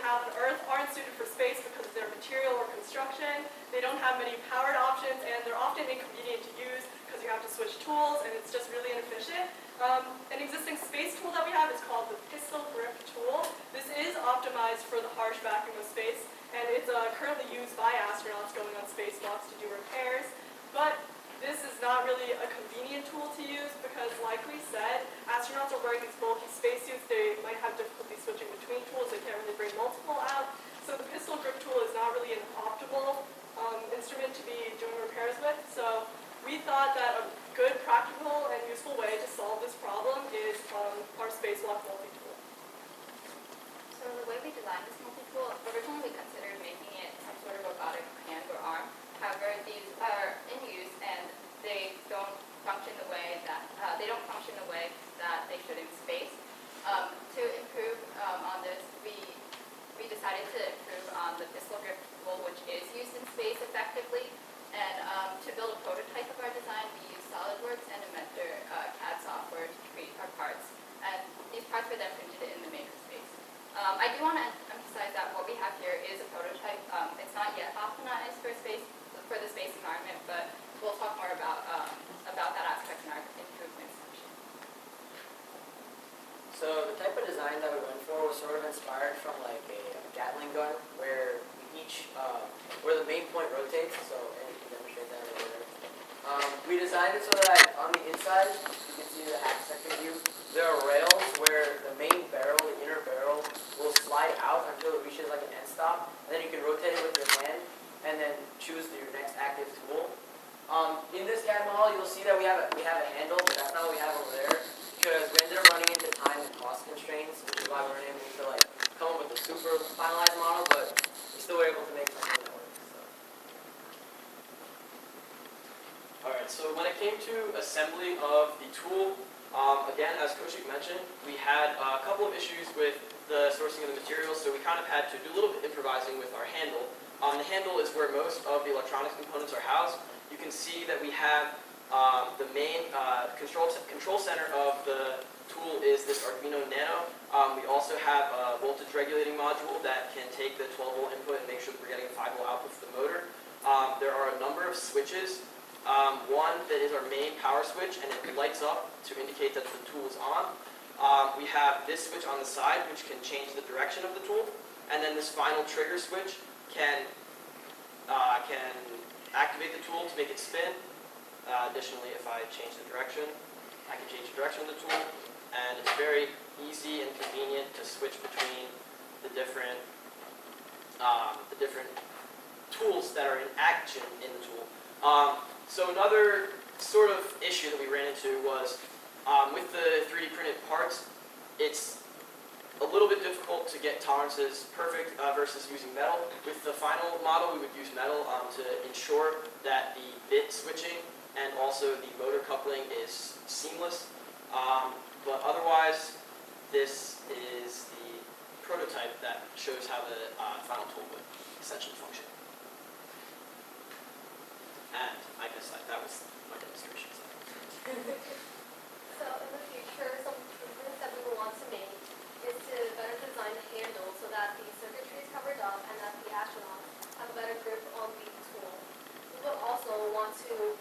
have on Earth aren't suited for space because of their material or construction. They don't have many powered options, and they're often inconvenient to use because you have to switch tools, and it's just really inefficient. An existing space tool that we have is called the pistol grip tool. This is optimized for the harsh vacuum of space, and it's currently used by astronauts going on spacewalks to do repairs. But this is not really a convenient tool to use because, like we said, astronauts are wearing these bulky spacesuits. They might have difficulty switching between tools. They can't really bring multiple out. So the pistol grip tool is not really an optimal instrument to be doing repairs with. So we thought that a good, practical, and useful way to solve this problem is our spacewalk multi-tool. So the way we designed this multi-tool, originally we considered making it some sort of robotic hand or arm. However, these are in use and they don't function the way that they should in space. To improve on this, we decided to improve on the pistol grip tool, which is used in space effectively. And to build a prototype of our design, we used SolidWorks and Inventor CAD software to create our parts. And these parts were then printed in the makerspace. I do want to emphasize that what we have here is a prototype. It's not yet optimized for the space environment, but we'll talk more about that aspect in our improvements section. So the type of design that we went for was sort of inspired from like a Gatling gun, where where the main point rotates. So and you can demonstrate that over there. We designed it so that on the inside, you can see the half second view. There are rails where the main barrel, the inner barrel, will slide out until it reaches like an end stop, and then you can rotate it with your hand, and then choose your next active tool. In this CAD model, you'll see that we have a handle, but that's not what we have over there, because we ended up running into time and cost constraints, which is why we weren't able to like come up with a super finalized model, but we still were able to make something that works. So. Alright, so when it came to assembly of the tool, again, as Kaushik mentioned, we had a couple of issues with the sourcing of the materials, so we kind of had to do a little bit of improvising with our handle. The handle is where most of the electronics components are housed. You can see that we have the main control center of the tool is this Arduino Nano. We also have a voltage regulating module that can take the 12-volt input and make sure that we're getting a 5-volt output for the motor. There are a number of switches. One that is our main power switch, and it lights up to indicate that the tool is on. We have this switch on the side, which can change the direction of the tool, and then this final trigger switch can activate the tool to make it spin. Additionally, if I change the direction, I can change the direction of the tool, and it's very easy and convenient to switch between the different tools that are in action in the tool. So another sort of issue that we ran into was with the 3D printed parts, it's a little bit difficult to get tolerances perfect versus using metal. With the final model, we would use metal to ensure that the bit switching and also the motor coupling is seamless. But otherwise, this is the prototype that shows how the final tool would essentially function. And I guess that was my demonstration. So in the future, some improvements that we will want to make is to better design the handle so that the circuitry is covered up and that the astronauts have a better grip on the tool. We will also want to